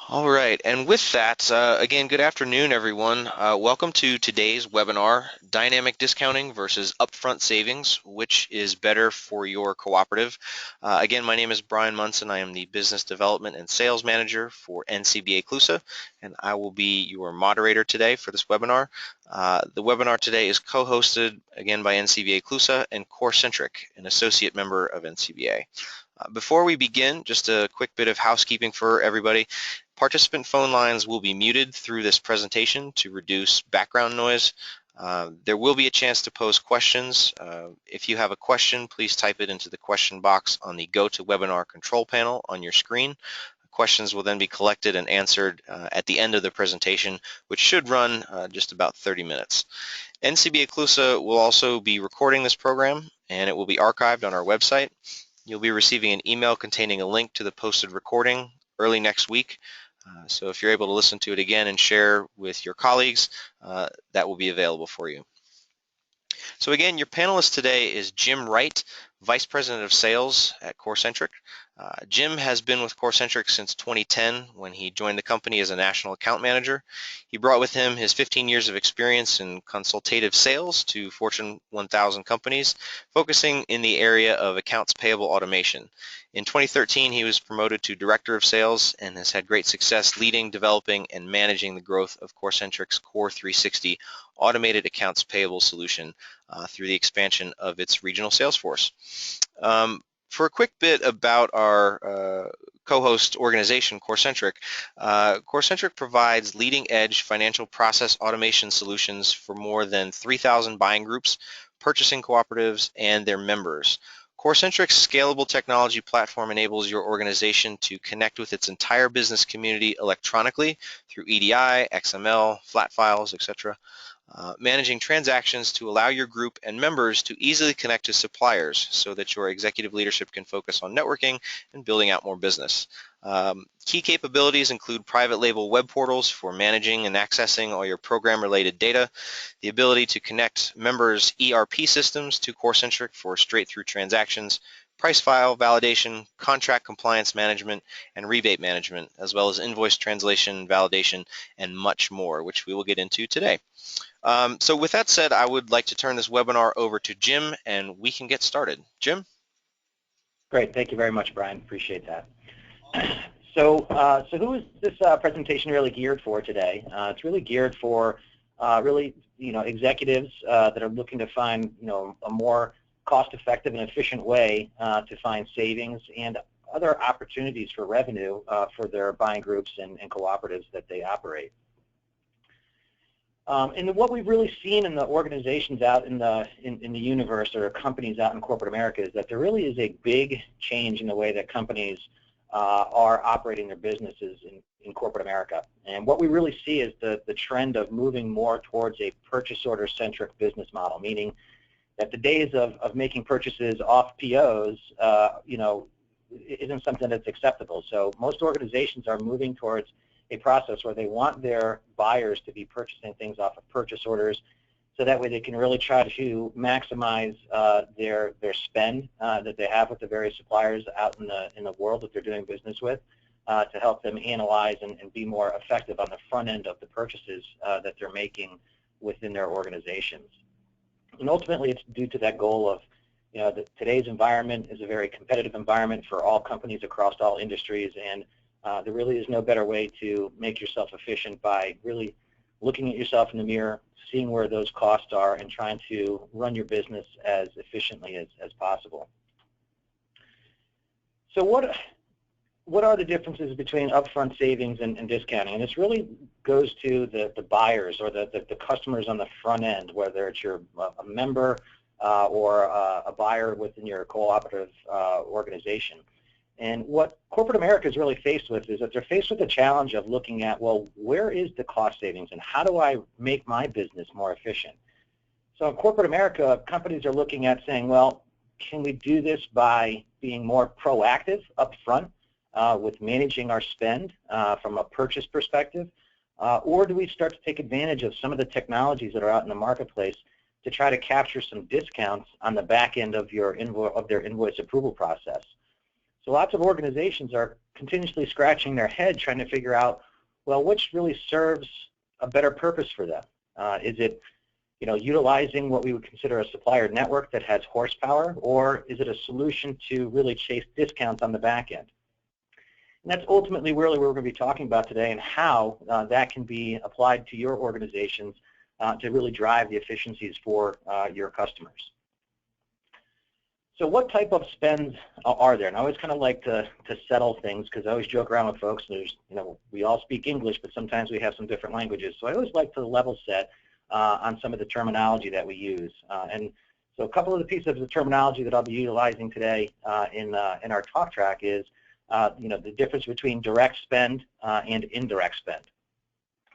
All right, and with that, again, good afternoon, everyone. Welcome to today's webinar, Dynamic Discounting versus Upfront Savings, which is better for your cooperative. Again, my name is Brian Munson. I am the Business Development and Sales Manager for NCBA CLUSA, and I will be your moderator today for this webinar. The webinar today is co-hosted, again, by NCBA CLUSA and CoreCentric, an associate member of NCBA. Before we begin, just a quick bit of housekeeping for everybody. Participant phone lines will be muted through this presentation to reduce background noise. There will be a chance to pose questions. If you have a question, please type it into the question box on the GoToWebinar control panel on your screen. Questions will then be collected and answered at the end of the presentation, which should run just about 30 minutes. NCBA CLUSA will also be recording this program, and it will be archived on our website. You'll be receiving an email containing a link to the posted recording early next week. So if you're able to listen to it again and share with your colleagues, that will be available for you. So again, your panelist today is Jim Wright, Vice President of Sales at CoreCentric. Jim has been with CoreCentric since 2010 when he joined the company as a national account manager. He brought with him his 15 years of experience in consultative sales to Fortune 1000 companies, focusing in the area of accounts payable automation. In 2013, he was promoted to Director of Sales and has had great success leading, developing, and managing the growth of CoreCentric's Core 360 automated accounts payable solution through the expansion of its regional sales force. For a quick bit about our co-host organization, CoreCentric, CoreCentric provides leading-edge financial process automation solutions for more than 3,000 buying groups, purchasing cooperatives, and their members. CoreCentric's scalable technology platform enables your organization to connect with its entire business community electronically through EDI, XML, flat files, etc. Managing transactions to allow your group and members to easily connect to suppliers so that your executive leadership can focus on networking and building out more business. Key capabilities include private label web portals for managing and accessing all your program-related data, the ability to connect members' ERP systems to CoreCentric for straight-through transactions, price file validation, contract compliance management, and rebate management, as well as invoice translation, validation, and much more, which we will get into today. So with that said, I would like to turn this webinar over to Jim, and we can get started. Jim? Great. Thank you very much, Brian. Appreciate that. So who is this presentation really geared for today? It's really geared for executives that are looking to find a more cost-effective and efficient way to find savings and other opportunities for revenue for their buying groups and cooperatives that they operate. And what we've really seen in the organizations out in the universe, or companies out in corporate America, is that there really is a big change in the way that companies are operating their businesses in corporate America. And what we really see is the trend of moving more towards a purchase order centric business model, meaning that the days of making purchases off POs isn't something that's acceptable. So most organizations are moving towards a process where they want their buyers to be purchasing things off of purchase orders, so that way they can really try to maximize their spend that they have with the various suppliers out in the world that they're doing business with, to help them analyze and be more effective on the front end of the purchases that they're making within their organizations. And ultimately, it's due to that goal of, that today's environment is a very competitive environment for all companies across all industries, and there really is no better way to make yourself efficient by really looking at yourself in the mirror, seeing where those costs are, and trying to run your business as efficiently as possible. So what are the differences between upfront savings and discounting? And this really goes to the buyers, or the customers on the front end, whether it's a member or a buyer within your cooperative organization. And what corporate America is really faced with is that they're faced with the challenge of looking at, well, where is the cost savings, and how do I make my business more efficient? So in corporate America, companies are looking at saying, well, can we do this by being more proactive up front with managing our spend from a purchase perspective, or do we start to take advantage of some of the technologies that are out in the marketplace to try to capture some discounts on the back end of their invoice approval process? So lots of organizations are continuously scratching their head trying to figure out, well, which really serves a better purpose for them? Is it utilizing what we would consider a supplier network that has horsepower, or is it a solution to really chase discounts on the back end? And that's ultimately really what we're going to be talking about today, and how that can be applied to your organizations to really drive the efficiencies for your customers. So what type of spends are there? And I always kind of like to settle things, because I always joke around with folks. There's, we all speak English, but sometimes we have some different languages. So I always like to level set on some of the terminology that we use. And so a couple of the pieces of the terminology that I'll be utilizing today in our talk track is, the difference between direct spend and indirect spend.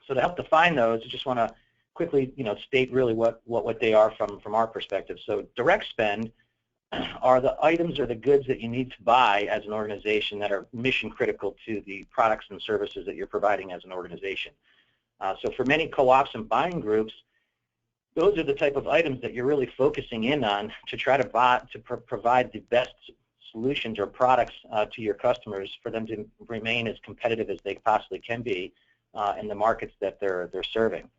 So to help define those, I just want to quickly, state really what they are from our perspective. So direct spend are the items or the goods that you need to buy as an organization that are mission critical to the products and services that you're providing as an organization. So for many co-ops and buying groups, those are the type of items that you're really focusing in on to try to provide the best solutions or products to your customers for them to remain as competitive as they possibly can be in the markets that they're serving.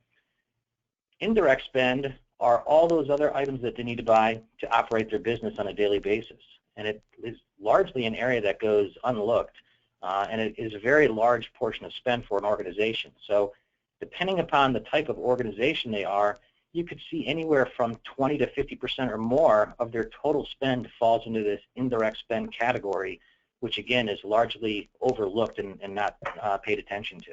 Indirect spend are all those other items that they need to buy to operate their business on a daily basis. And it is largely an area that goes unlooked, and it is a very large portion of spend for an organization. So depending upon the type of organization they are, you could see anywhere from 20 to 50% or more of their total spend falls into this indirect spend category, which again is largely overlooked and not paid attention to.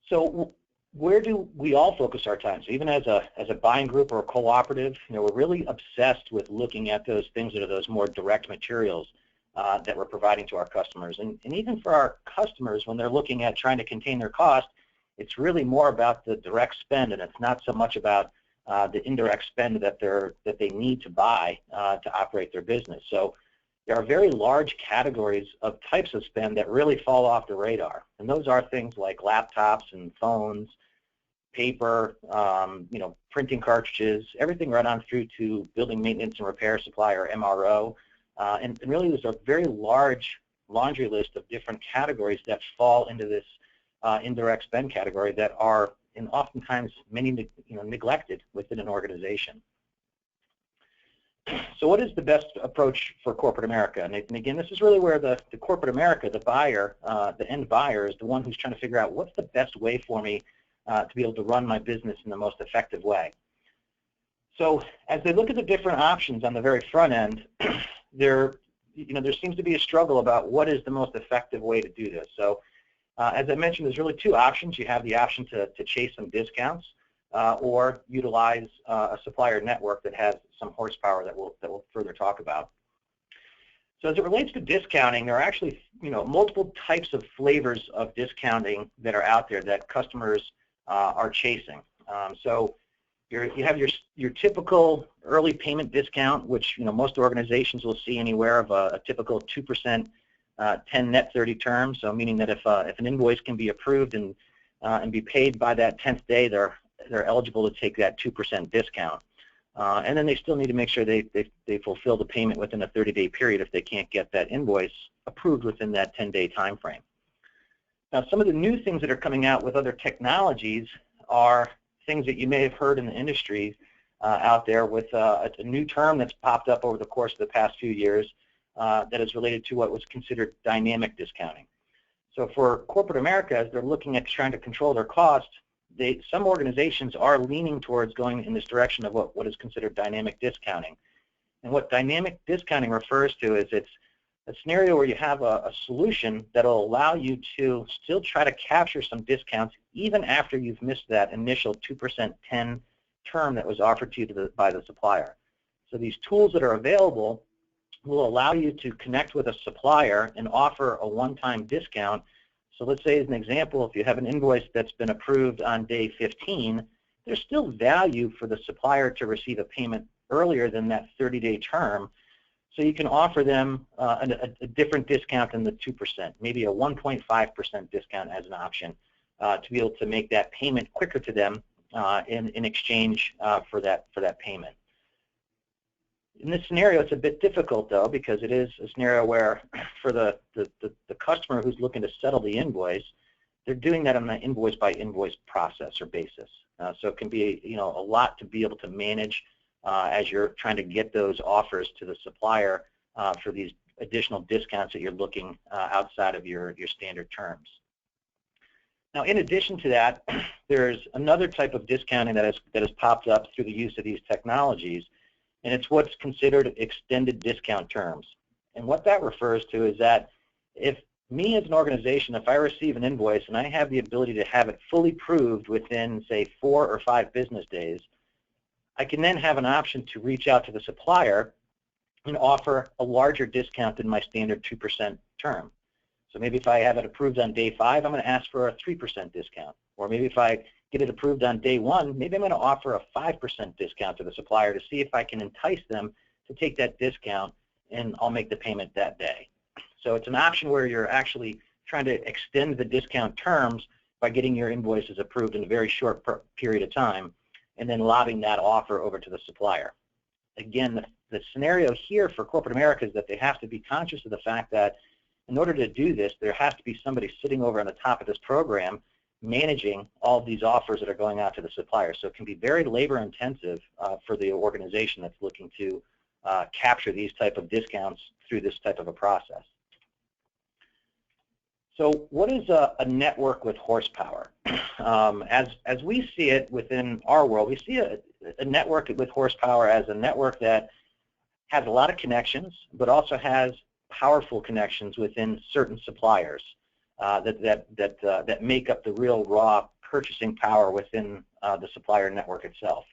So where do we all focus our time? So even as a buying group or a cooperative, we're really obsessed with looking at those things that are those more direct materials that we're providing to our customers. And even for our customers, when they're looking at trying to contain their cost, it's really more about the direct spend, and it's not so much about the indirect spend that they need to buy to operate their business. So there are very large categories of types of spend that really fall off the radar, and those are things like laptops and phones, paper, printing cartridges, everything right on through to building maintenance and repair supply, or MRO. And really there's a very large laundry list of different categories that fall into this indirect spend category that are, and oftentimes many neglected within an organization. So what is the best approach for corporate America? And again, this is really where the corporate America, the buyer, the end buyer, is the one who's trying to figure out what's the best way for me to be able to run my business in the most effective way. So as they look at the different options on the very front end, there seems to be a struggle about what is the most effective way to do this. So as I mentioned, there's really two options. You have the option to chase some discounts or utilize a supplier network that has some horsepower that we'll further talk about. So as it relates to discounting, there are actually multiple types of flavors of discounting that are out there that customers are chasing. So you have your typical early payment discount, which most organizations will see anywhere of a typical 2% 10 net 30 term. So meaning that if an invoice can be approved and be paid by that 10th day, they're eligible to take that 2% discount. And then they still need to make sure they fulfill the payment within a 30-day period if they can't get that invoice approved within that 10-day time frame. Now, some of the new things that are coming out with other technologies are things that you may have heard in the industry out there with a new term that's popped up over the course of the past few years that is related to what was considered dynamic discounting. So for corporate America, as they're looking at trying to control their costs, some organizations are leaning towards going in this direction of what is considered dynamic discounting. And what dynamic discounting refers to is it's a scenario where you have a solution that will allow you to still try to capture some discounts even after you've missed that initial 2% 10 term that was offered to you by the supplier. So these tools that are available will allow you to connect with a supplier and offer a one-time discount. So let's say, as an example, if you have an invoice that's been approved on day 15, there's still value for the supplier to receive a payment earlier than that 30-day term. So you can offer them a different discount than the 2%, maybe a 1.5% discount as an option to be able to make that payment quicker to them in exchange for that payment. In this scenario, it's a bit difficult, though, because it is a scenario where for the customer who's looking to settle the invoice, they're doing that on an invoice-by-invoice process or basis. So it can be, a lot to be able to manage as you're trying to get those offers to the supplier for these additional discounts that you're looking outside of your standard terms. Now, in addition to that, there's another type of discounting that has popped up through the use of these technologies, and it's what's considered extended discount terms. And what that refers to is that if me as an organization, if I receive an invoice and I have the ability to have it fully proved within, say, 4 or 5 business days, I can then have an option to reach out to the supplier and offer a larger discount than my standard 2% term. So maybe if I have it approved on day 5, I'm going to ask for a 3% discount. Or maybe if I get it approved on day 1, maybe I'm going to offer a 5% discount to the supplier to see if I can entice them to take that discount, and I'll make the payment that day. So it's an option where you're actually trying to extend the discount terms by getting your invoices approved in a very short period of time and then lobbing that offer over to the supplier. Again, the scenario here for corporate America is that they have to be conscious of the fact that in order to do this, there has to be somebody sitting over on the top of this program managing all of these offers that are going out to the supplier. So it can be very labor intensive for the organization that's looking to capture these type of discounts through this type of a process. So what is a network with horsepower? As we see it within our world, we see a network with horsepower as a network that has a lot of connections, but also has powerful connections within certain suppliers that make up the real raw purchasing power within the supplier network itself.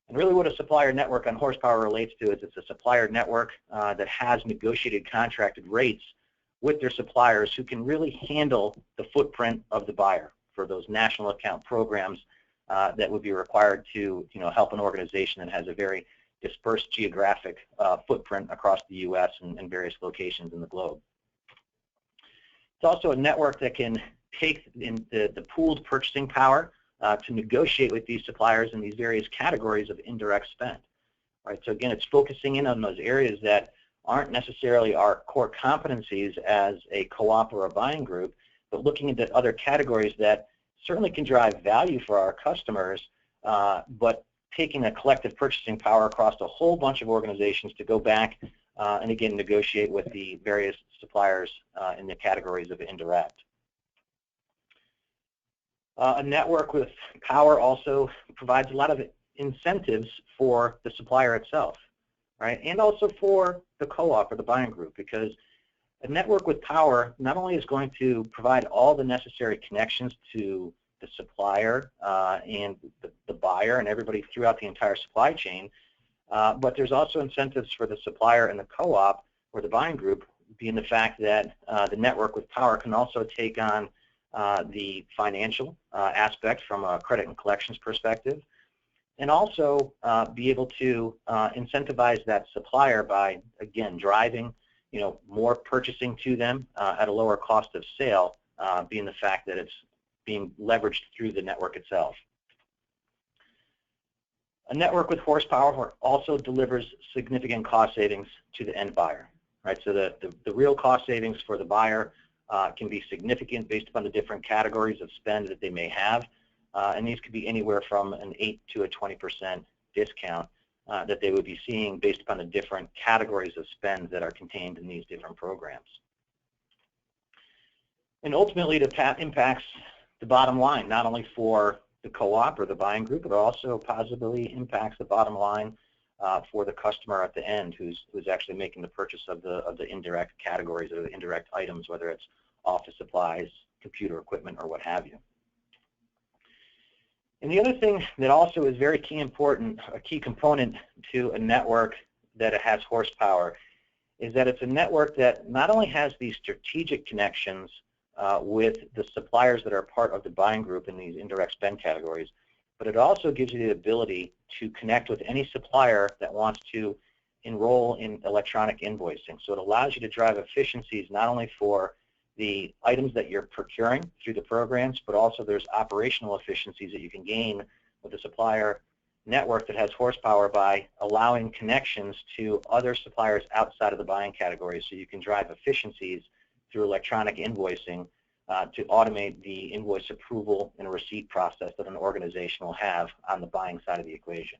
And really what a supplier network on horsepower relates to is it's a supplier network that has negotiated contracted rates with their suppliers who can really handle the footprint of the buyer for those national account programs that would be required to help an organization that has a very dispersed geographic footprint across the U.S. and various locations in the globe. It's also a network that can take in the pooled purchasing power to negotiate with these suppliers in these various categories of indirect spend. Right? So again, it's focusing in on those areas that aren't necessarily our core competencies as a co-op or a buying group, but looking into other categories that certainly can drive value for our customers, but taking a collective purchasing power across a whole bunch of organizations to go back and again negotiate with the various suppliers in the categories of indirect. A network with power also provides a lot of incentives for the supplier itself, right? And also for the co-op or the buying group, because a network with power not only is going to provide all the necessary connections to the supplier and the buyer and everybody throughout the entire supply chain, but there's also incentives for the supplier and the co-op or the buying group, being the fact that the network with power can also take on the financial aspect from a credit and collections perspective, and also be able to incentivize that supplier by, again, driving more purchasing to them at a lower cost of sale, being the fact that it's being leveraged through the network itself. A network with horsepower also delivers significant cost savings to the end buyer, right? So the real cost savings for the buyer can be significant based upon the different categories of spend that they may have, and these could be anywhere from an 8 to a 20% discount that they would be seeing based upon the different categories of spend that are contained in these different programs. And ultimately, it impacts the bottom line, not only for the co-op or the buying group, but also positively impacts the bottom line for the customer at the end, who's actually making the purchase of the indirect categories or the indirect items, whether it's office supplies, computer equipment, or what have you. And the other thing that also is very important, a key component to a network that it has horsepower, is that it's a network that not only has these strategic connections with the suppliers that are part of the buying group in these indirect spend categories, but it also gives you the ability to connect with any supplier that wants to enroll in electronic invoicing. So it allows you to drive efficiencies not only for the items that you're procuring through the programs, but also there's operational efficiencies that you can gain with the supplier network that has horsepower by allowing connections to other suppliers outside of the buying category, so you can drive efficiencies through electronic invoicing to automate the invoice approval and receipt process that an organization will have on the buying side of the equation.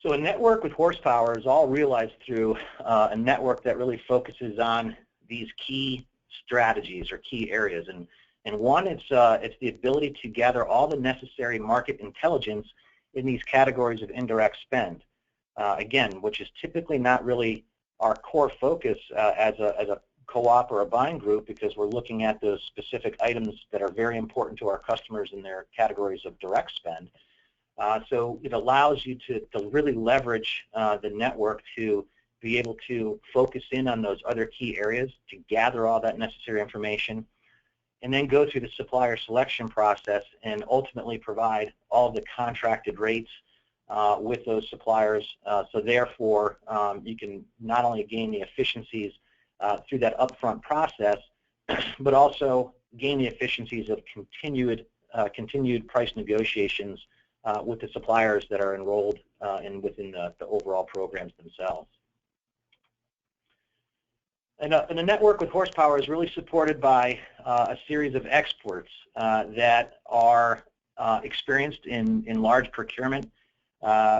So a network with horsepower is all realized through a network that really focuses on these key strategies or key areas. And one, it's the ability to gather all the necessary market intelligence in these categories of indirect spend. Again, which is typically not really our core focus as a co-op or a buying group, because we're looking at those specific items that are very important to our customers in their categories of direct spend. So it allows you to really leverage the network to be able to focus in on those other key areas, to gather all that necessary information, and then go through the supplier selection process and ultimately provide all the contracted rates with those suppliers. So therefore, you can not only gain the efficiencies through that upfront process, but also gain the efficiencies of continued price negotiations with the suppliers that are enrolled within the overall programs themselves. And a network with horsepower is really supported by a series of experts that are experienced in large procurement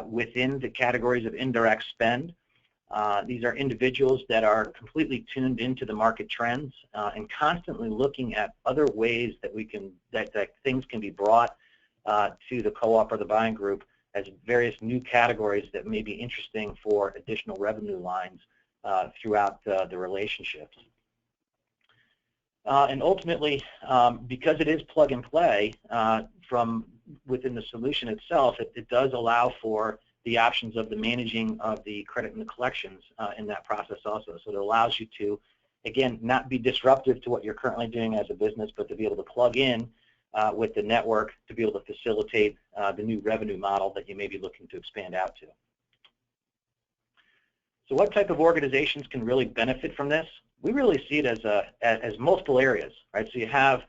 within the categories of indirect spend. These are individuals that are completely tuned into the market trends and constantly looking at other ways that that things can be brought to the co-op or the buying group as various new categories that may be interesting for additional revenue lines throughout the relationships. And ultimately, because it is plug and play from within the solution itself, it does allow for the options of the managing of the credit and the collections in that process also. So it allows you to, again, not be disruptive to what you're currently doing as a business, but to be able to plug in with the network to be able to facilitate the new revenue model that you may be looking to expand out to. So what type of organizations can really benefit from this? We really see it as multiple areas, right? So you have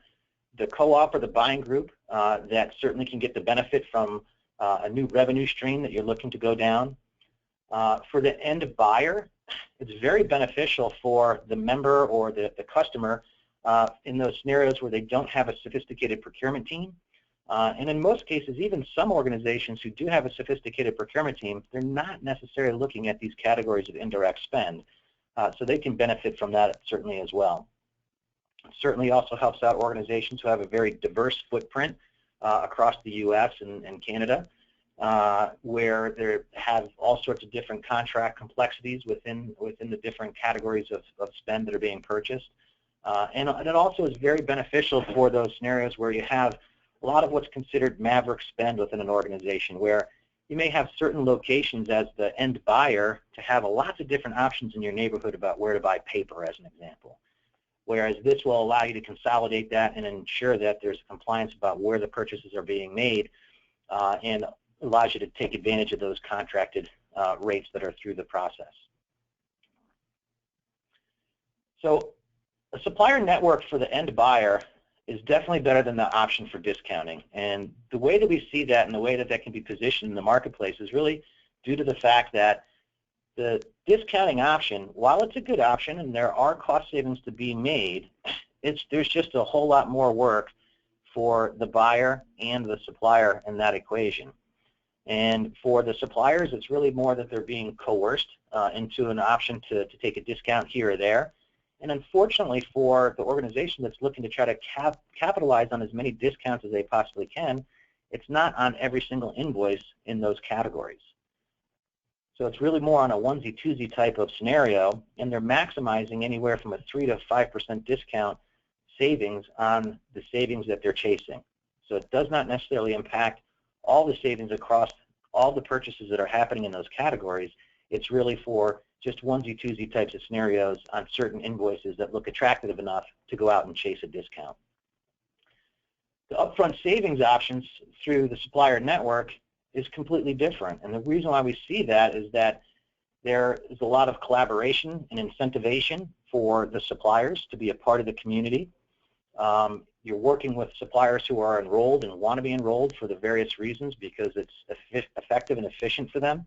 the co-op or the buying group that certainly can get the benefit from a new revenue stream that you're looking to go down. For the end buyer, it's very beneficial for the member or the customer in those scenarios where they don't have a sophisticated procurement team. And in most cases, even some organizations who do have a sophisticated procurement team, they're not necessarily looking at these categories of indirect spend. So they can benefit from that certainly as well. It certainly also helps out organizations who have a very diverse footprint across the U.S. and Canada, where they have all sorts of different contract complexities within the different categories of spend that are being purchased. And it also is very beneficial for those scenarios where you have a lot of what's considered maverick spend within an organization, where you may have certain locations as the end buyer to have lots of different options in your neighborhood about where to buy paper, as an example. Whereas this will allow you to consolidate that and ensure that there's compliance about where the purchases are being made, and allows you to take advantage of those contracted rates that are through the process. So a supplier network for the end buyer is definitely better than the option for discounting. And the way that we see that and the way that that can be positioned in the marketplace is really due to the fact that the discounting option, while it's a good option and there are cost savings to be made, there's just a whole lot more work for the buyer and the supplier in that equation. And for the suppliers, it's really more that they're being coerced into an option to take a discount here or there. And unfortunately for the organization that's looking to try to capitalize on as many discounts as they possibly can, it's not on every single invoice in those categories. So it's really more on a onesie-twosie type of scenario, and they're maximizing anywhere from a 3 to 5% discount savings on the savings that they're chasing. So it does not necessarily impact all the savings across all the purchases that are happening in those categories. It's really for just onesie-twosie types of scenarios on certain invoices that look attractive enough to go out and chase a discount. The upfront savings options through the supplier network is completely different. And the reason why we see that is that there is a lot of collaboration and incentivization for the suppliers to be a part of the community. You're working with suppliers who are enrolled and want to be enrolled for the various reasons because it's effective and efficient for them.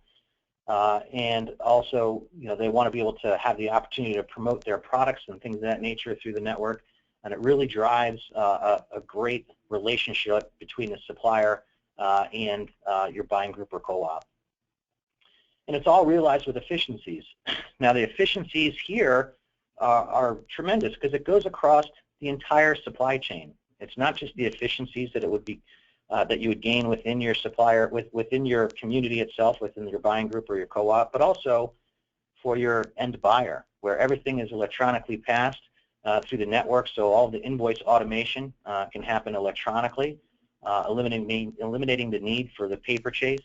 And also, they want to be able to have the opportunity to promote their products and things of that nature through the network. And it really drives a great relationship between the supplier and your buying group or co-op. And it's all realized with efficiencies. Now, the efficiencies here are tremendous because it goes across the entire supply chain. It's not just the efficiencies that it would be that you would gain within your supplier, within your community itself, within your buying group or your co-op, but also for your end buyer, where everything is electronically passed through the network, so all the invoice automation can happen electronically, eliminating the need for the paper chase.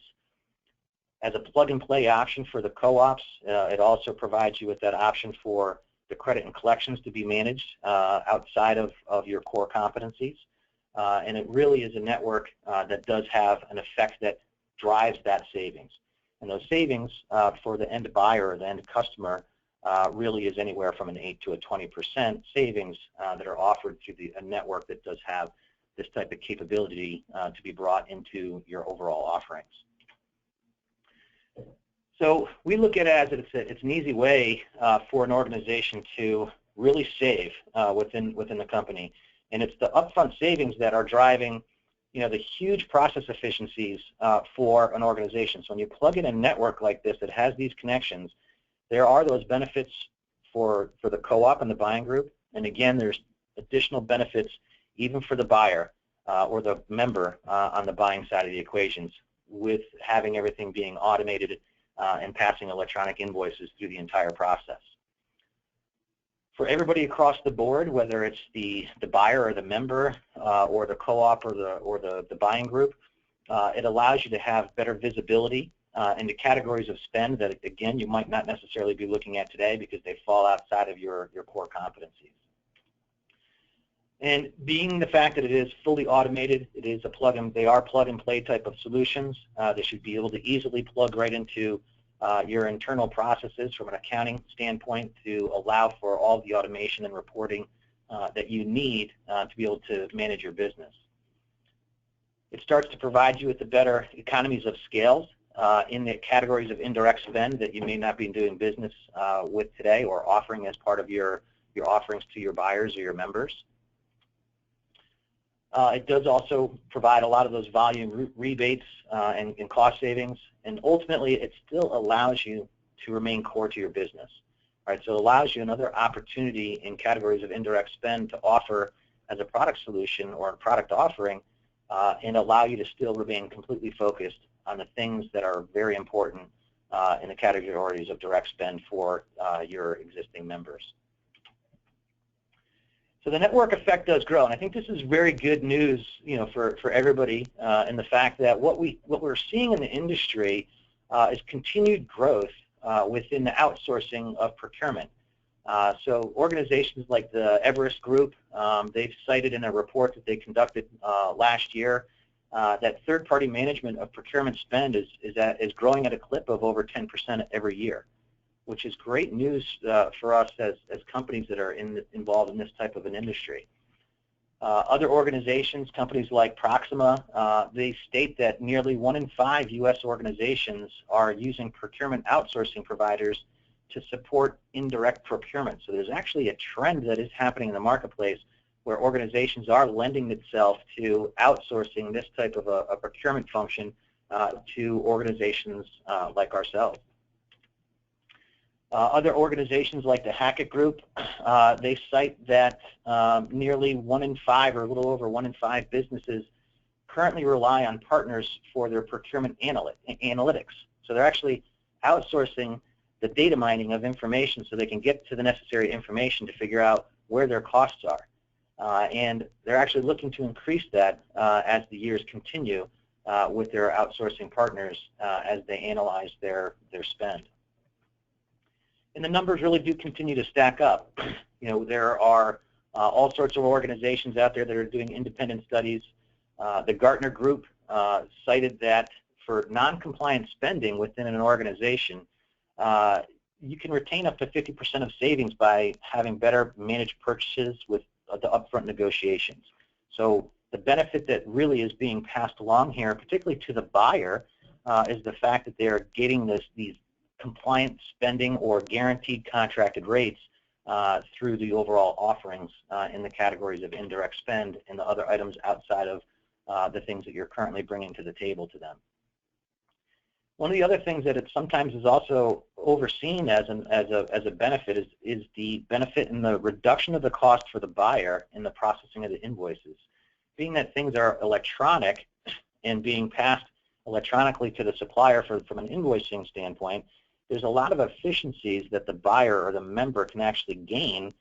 As a plug-and-play option for the co-ops, it also provides you with that option for the credit and collections to be managed outside of your core competencies. And it really is a network that does have an effect that drives that savings. And those savings for the end buyer or the end customer really is anywhere from an 8 to a 20% savings that are offered through a network that does have this type of capability to be brought into your overall offerings. So we look at it as it's an easy way for an organization to really save within the company. And it's the upfront savings that are driving, the huge process efficiencies for an organization. So when you plug in a network like this that has these connections, there are those benefits for the co-op and the buying group. And again, there's additional benefits even for the buyer or the member on the buying side of the equations with having everything being automated and passing electronic invoices through the entire process. For everybody across the board, whether it's the buyer or the member or the co-op or the buying group, it allows you to have better visibility into categories of spend that, again, you might not necessarily be looking at today because they fall outside of your core competencies. And being the fact that it is fully automated, it is they are plug-and-play type of solutions. They should be able to easily plug right into your internal processes from an accounting standpoint to allow for all the automation and reporting that you need to be able to manage your business. It starts to provide you with the better economies of scale in the categories of indirect spend that you may not be doing business with today or offering as part of your offerings to your buyers or your members. It does also provide a lot of those volume rebates and cost savings, and ultimately it still allows you to remain core to your business. Right? So it allows you another opportunity in categories of indirect spend to offer as a product solution or a product offering and allow you to still remain completely focused on the things that are very important in the categories of direct spend for your existing members. So the network effect does grow, and I think this is very good news, for everybody, in the fact that what we're seeing in the industry is continued growth within the outsourcing of procurement. So organizations like the Everest Group, they've cited in a report that they conducted last year that third-party management of procurement spend is growing at a clip of over 10% every year, which is great news for us as companies that are involved in this type of an industry. Other organizations, companies like Proxima, they state that nearly 1 in 5 U.S. organizations are using procurement outsourcing providers to support indirect procurement. So there's actually a trend that is happening in the marketplace where organizations are lending itself to outsourcing this type of a procurement function to organizations like ourselves. Other organizations like the Hackett Group, they cite that nearly 1 in 5 or a little over 1 in 5 businesses currently rely on partners for their procurement analytics. So they're actually outsourcing the data mining of information so they can get to the necessary information to figure out where their costs are. And they're actually looking to increase that as the years continue with their outsourcing partners as they analyze their spend. And the numbers really do continue to stack up. There are all sorts of organizations out there that are doing independent studies. The Gartner Group cited that for non-compliant spending within an organization, you can retain up to 50% of savings by having better managed purchases with the upfront negotiations. So the benefit that really is being passed along here, particularly to the buyer, is the fact that they're getting these compliant spending or guaranteed contracted rates through the overall offerings in the categories of indirect spend and the other items outside of the things that you're currently bringing to the table to them. One of the other things that it sometimes is also overseen as a benefit is the benefit in the reduction of the cost for the buyer in the processing of the invoices. Being that things are electronic and being passed electronically to the supplier from an invoicing standpoint, there's a lot of efficiencies that the buyer or the member can actually gain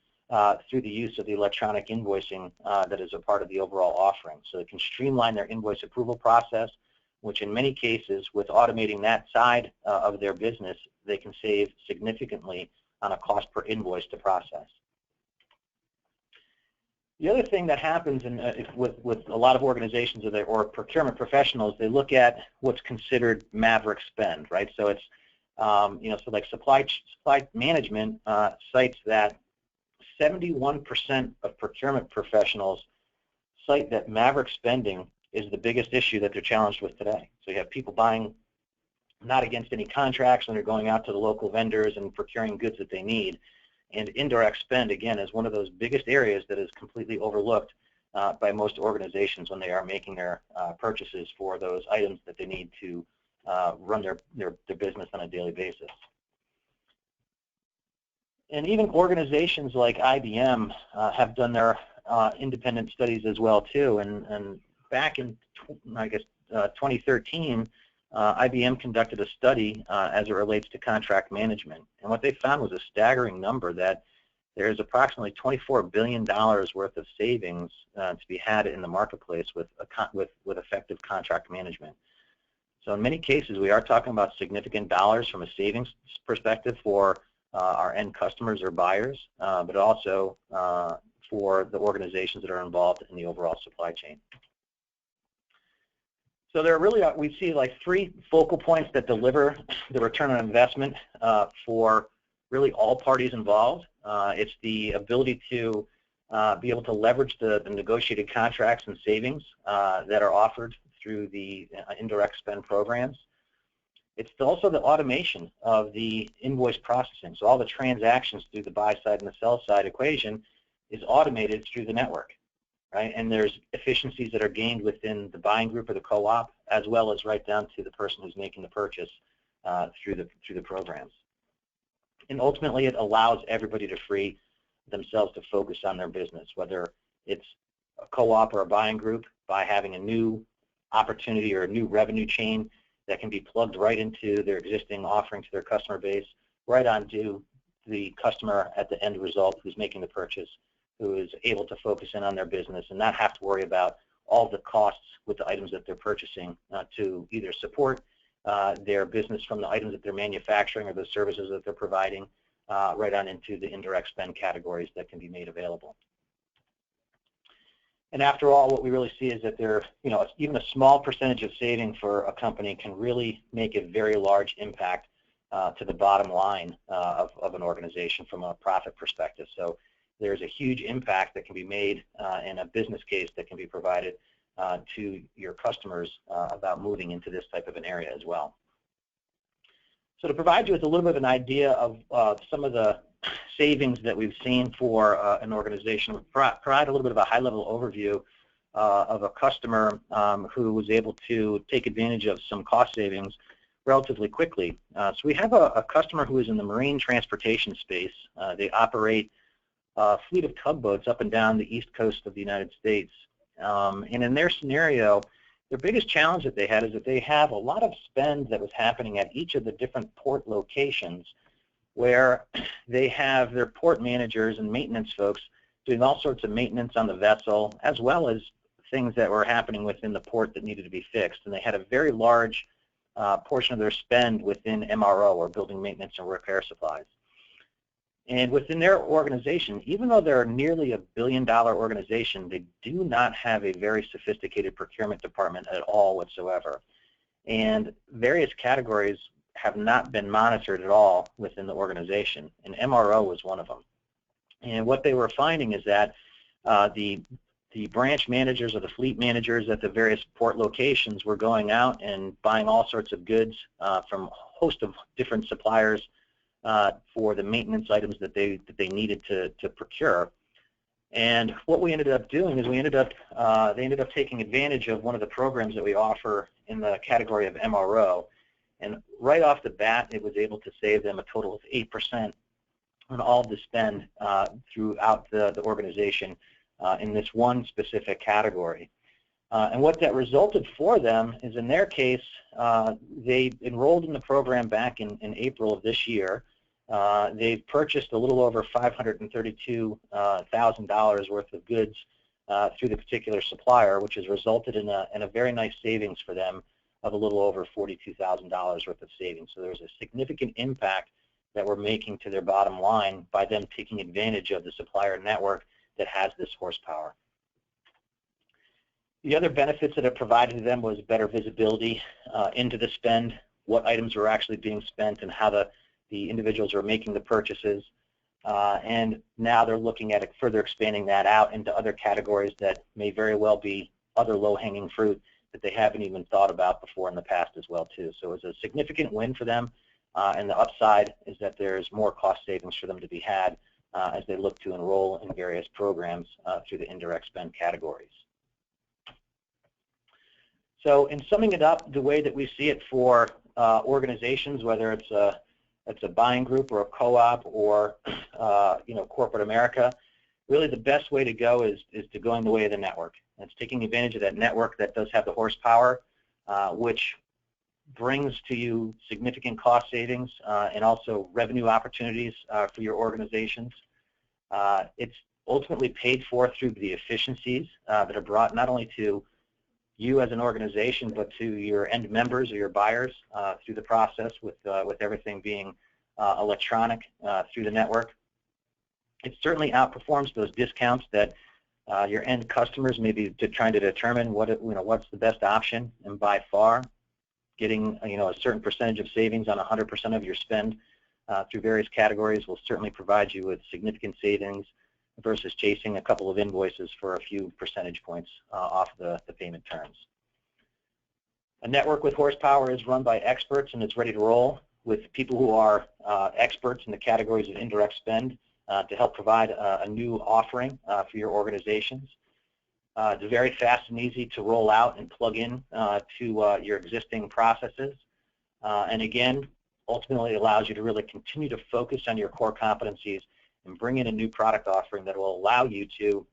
through the use of the electronic invoicing that is a part of the overall offering. So they can streamline their invoice approval process, which in many cases, with automating that side of their business, they can save significantly on a cost per invoice to process. The other thing that happens with a lot of organizations or procurement professionals, they look at what's considered maverick spend, right? So it's, so like supply management cites that 71% of procurement professionals cite that maverick spending is the biggest issue that they're challenged with today. So you have people buying not against any contracts when they're going out to the local vendors and procuring goods that they need. And indirect spend, again, is one of those biggest areas that is completely overlooked by most organizations when they are making their purchases for those items that they need to run their business on a daily basis. And even organizations like IBM have done their independent studies as well, too. And back in, 2013, IBM conducted a study as it relates to contract management. And what they found was a staggering number that there's approximately $24 billion worth of savings to be had in the marketplace with effective contract management. So in many cases, we are talking about significant dollars from a savings perspective for our end customers or buyers, but also for the organizations that are involved in the overall supply chain. So there are really, we see like 3 focal points that deliver the return on investment for really all parties involved. It's the ability to be able to leverage the negotiated contracts and savings that are offered through the indirect spend programs. It's also the automation of the invoice processing. So all the transactions through the buy side and the sell side equation is automated through the network. Right? And there's efficiencies that are gained within the buying group or the co-op, as well as right down to the person who's making the purchase through the programs. And ultimately, it allows everybody to free themselves to focus on their business, whether it's a co-op or a buying group, by having a new opportunity or a new revenue chain that can be plugged right into their existing offering to their customer base, right onto the customer at the end result who's making the purchase, who is able to focus in on their business and not have to worry about all the costs with the items that they're purchasing to either support their business from the items that they're manufacturing or the services that they're providing, right on into the indirect spend categories that can be made available. And after all, what we really see is that there, even a small percentage of saving for a company can really make a very large impact to the bottom line of an organization from a profit perspective. So there's a huge impact that can be made in a business case that can be provided to your customers about moving into this type of an area as well. So to provide you with a little bit of an idea of some of the savings that we've seen for an organization, provide a little bit of a high-level overview of a customer who was able to take advantage of some cost savings relatively quickly. So we have a customer who is in the marine transportation space. They operate a fleet of tugboats up and down the east coast of the United States. And in their scenario, their biggest challenge that they had is that they have a lot of spend that was happening at each of the different port locations, where they have their port managers and maintenance folks doing all sorts of maintenance on the vessel, as well as things that were happening within the port that needed to be fixed. And they had a very large portion of their spend within MRO, or building maintenance and repair supplies. And within their organization, even though they're nearly $1 billion organization, they do not have a very sophisticated procurement department at all whatsoever. And various categories have not been monitored at all within the organization, and MRO was one of them. And what they were finding is that The branch managers or the fleet managers at the various port locations were going out and buying all sorts of goods from a host of different suppliers for the maintenance items that they needed to procure. And what we ended up doing is they ended up taking advantage of one of the programs that we offer in the category of MRO. And right off the bat, it was able to save them a total of 8% on all of the spend throughout the organization in this one specific category. And what that resulted for them is, in their case, they enrolled in the program back in April of this year. They've purchased a little over $532,000 worth of goods through the particular supplier, which has resulted in a very nice savings for them of a little over $42,000 worth of savings. So there's a significant impact that we're making to their bottom line by them taking advantage of the supplier network that has this horsepower. The other benefits that it provided to them was better visibility into the spend, what items were actually being spent, and how the individuals were making the purchases. And now they're looking at further expanding that out into other categories that may very well be other low-hanging fruit that they haven't even thought about before in the past as well, too. So it was a significant win for them, and the upside is that there's more cost savings for them to be had as they look to enroll in various programs through the indirect spend categories. So in summing it up, the way that we see it for organizations, whether it's a buying group or a co-op or corporate America, really the best way to go is to going the way of the network. It's taking advantage of that network that does have the horsepower, which brings to you significant cost savings and also revenue opportunities for your organizations. It's ultimately paid for through the efficiencies that are brought not only to you as an organization, but to your end members or your buyers through the process with everything being electronic through the network. It certainly outperforms those discounts that your end customers may be trying to determine what's the best option, and by far, getting a certain percentage of savings on 100% of your spend through various categories will certainly provide you with significant savings versus chasing a couple of invoices for a few percentage points off the payment terms. A network with horsepower is run by experts, and it's ready to roll with people who are experts in the categories of indirect spend to help provide a new offering for your organizations. It's very fast and easy to roll out and plug in to your existing processes. And again, ultimately allows you to really continue to focus on your core competencies and bring in a new product offering that will allow you to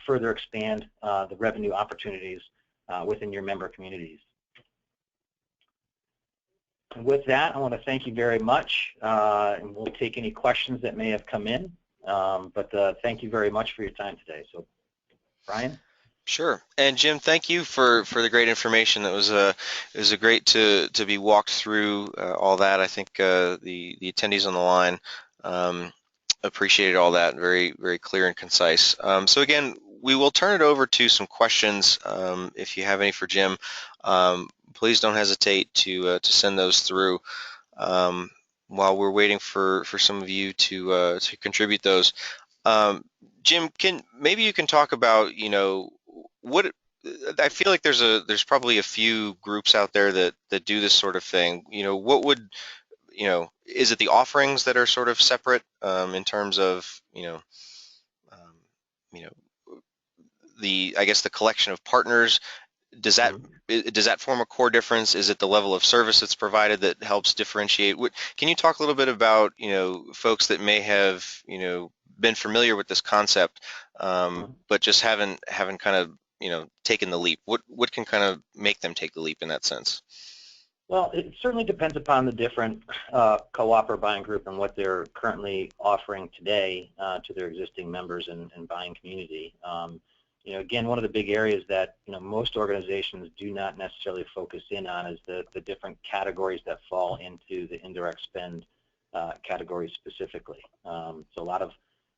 further expand the revenue opportunities within your member communities. And with that, I want to thank you very much, and we'll take any questions that may have come in. But thank you very much for your time today. So, Brian? Sure. And Jim, thank you for the great information. It was a great to be walked through all that. I think the attendees on the line appreciated all that. Very, very clear and concise. So again, we will turn it over to some questions. If you have any for Jim, please don't hesitate to send those through while we're waiting for some of you to contribute those. Jim, maybe you can talk about what I feel like there's probably a few groups out there that do this sort of thing. What would is it the offerings that are sort of separate in terms of I guess the collection of partners? Does that form a core difference? Is it the level of service that's provided that helps differentiate? Can you talk a little bit about folks that may have been familiar with this concept, but just haven't kind of taken the leap? What can kind of make them take the leap in that sense? Well, it certainly depends upon the different co-op or buying group and what they're currently offering today to their existing members and buying community. Again, one of the big areas that most organizations do not necessarily focus in on is the different categories that fall into the indirect spend category specifically. So a lot of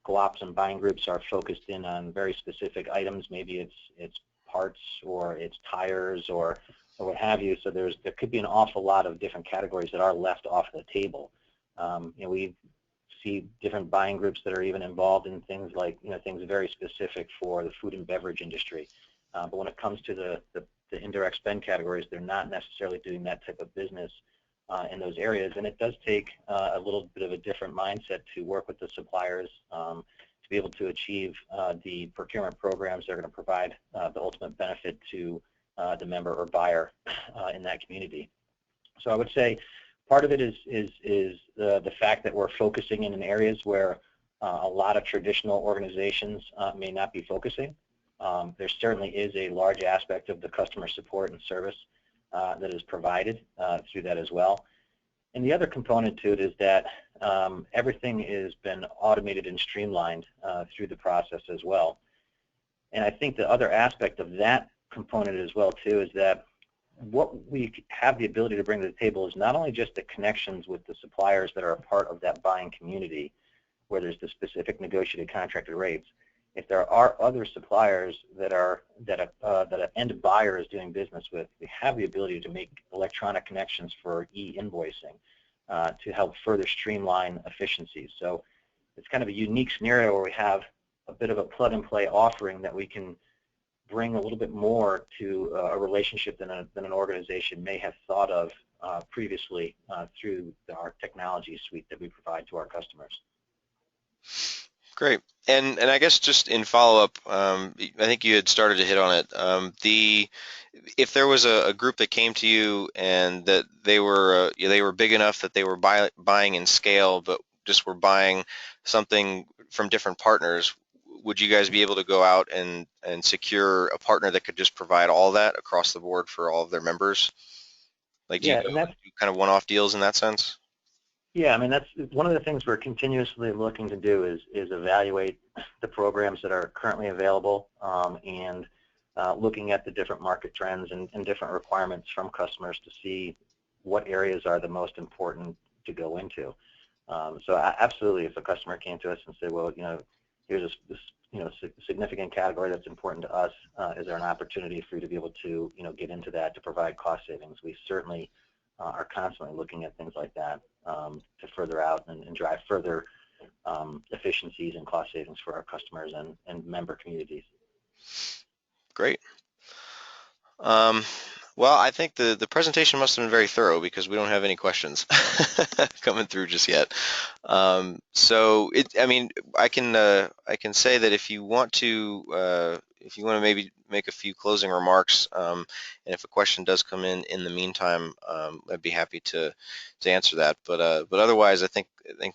co-ops and buying groups are focused in on very specific items. Maybe it's parts or it's tires or what have you. So there could be an awful lot of different categories that are left off the table. We've see different buying groups that are even involved in things like, things very specific for the food and beverage industry. But when it comes to the indirect spend categories, they're not necessarily doing that type of business in those areas. And it does take a little bit of a different mindset to work with the suppliers to be able to achieve the procurement programs that are going to provide the ultimate benefit to the member or buyer in that community. So I would say part of it is the fact that we're focusing in areas where a lot of traditional organizations may not be focusing. There certainly is a large aspect of the customer support and service that is provided through that as well. And the other component to it is that everything has been automated and streamlined through the process as well. And I think the other aspect of that component as well too is that what we have the ability to bring to the table is not only just the connections with the suppliers that are a part of that buying community where there's the specific negotiated contracted rates. If there are other suppliers that an end buyer is doing business with, we have the ability to make electronic connections for e-invoicing to help further streamline efficiencies. So it's kind of a unique scenario where we have a bit of a plug-and-play offering that we can bring a little bit more to a relationship than an organization may have thought of previously through our technology suite that we provide to our customers. Great. And I guess just in follow-up, I think you had started to hit on it. If there was a group that came to you and that they were big enough that they were buying in scale, but just were buying something from different partners, would you guys be able to go out and secure a partner that could just provide all that across the board for all of their members? Like, do you do kind of one-off deals in that sense? Yeah, I mean, that's one of the things we're continuously looking to do is evaluate the programs that are currently available and looking at the different market trends and different requirements from customers to see what areas are the most important to go into. So absolutely, if a customer came to us and said, well, here's this significant category that's important to us, is there an opportunity for you to be able to get into that to provide cost savings? We certainly are constantly looking at things like that to further out and drive further efficiencies and cost savings for our customers and member communities. Great. Well, I think the presentation must have been very thorough because we don't have any questions coming through just yet. So I mean, I can say that if you want to maybe make a few closing remarks, and if a question does come in the meantime, I'd be happy to answer that. But otherwise, I think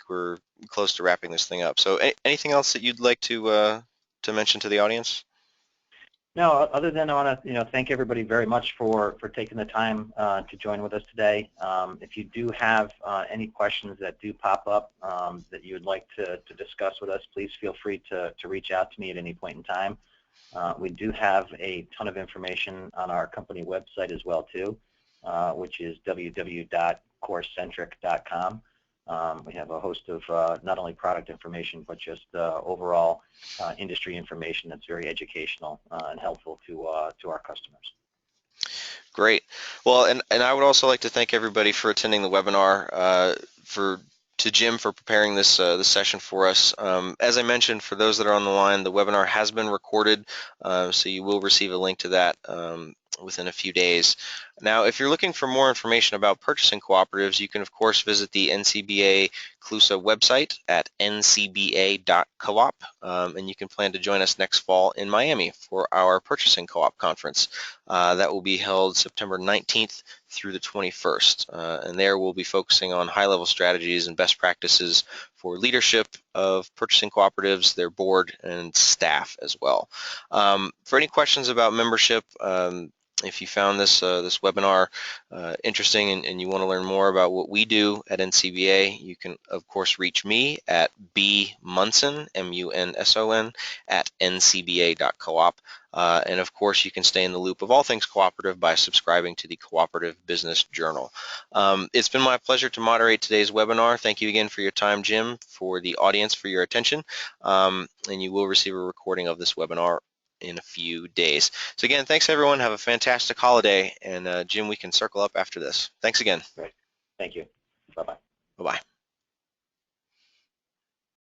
we're close to wrapping this thing up. So anything else that you'd like to mention to the audience? No, other than I want to thank everybody very much for taking the time to join with us today. If you do have any questions that do pop up that you would like to discuss with us, please feel free to reach out to me at any point in time. We do have a ton of information on our company website as well too, which is www.corecentric.com. We have a host of not only product information, but just overall industry information that's very educational and helpful to our customers. Great. Well, and I would also like to thank everybody for attending the webinar, to Jim for preparing this session for us. As I mentioned, for those that are on the line, the webinar has been recorded, so you will receive a link to that within a few days. Now, if you're looking for more information about purchasing cooperatives, you can of course visit the NCBA CLUSA website at ncba.coop, and you can plan to join us next fall in Miami for our purchasing co-op conference. That will be held September 19th through the 21st, and there we'll be focusing on high-level strategies and best practices for leadership of purchasing cooperatives, their board, and staff as well. For any questions about membership, if you found this webinar interesting and you want to learn more about what we do at NCBA, you can of course reach me at bmunson, M-U-N-S-O-N, at ncba.coop. And of course, you can stay in the loop of all things cooperative by subscribing to the Cooperative Business Journal. It's been my pleasure to moderate today's webinar. Thank you again for your time, Jim, for the audience, for your attention, and you will receive a recording of this webinar in a few days. So again, thanks everyone. Have a fantastic holiday, and Jim, we can circle up after this. Thanks again. Great. Thank you. Bye-bye. Bye-bye.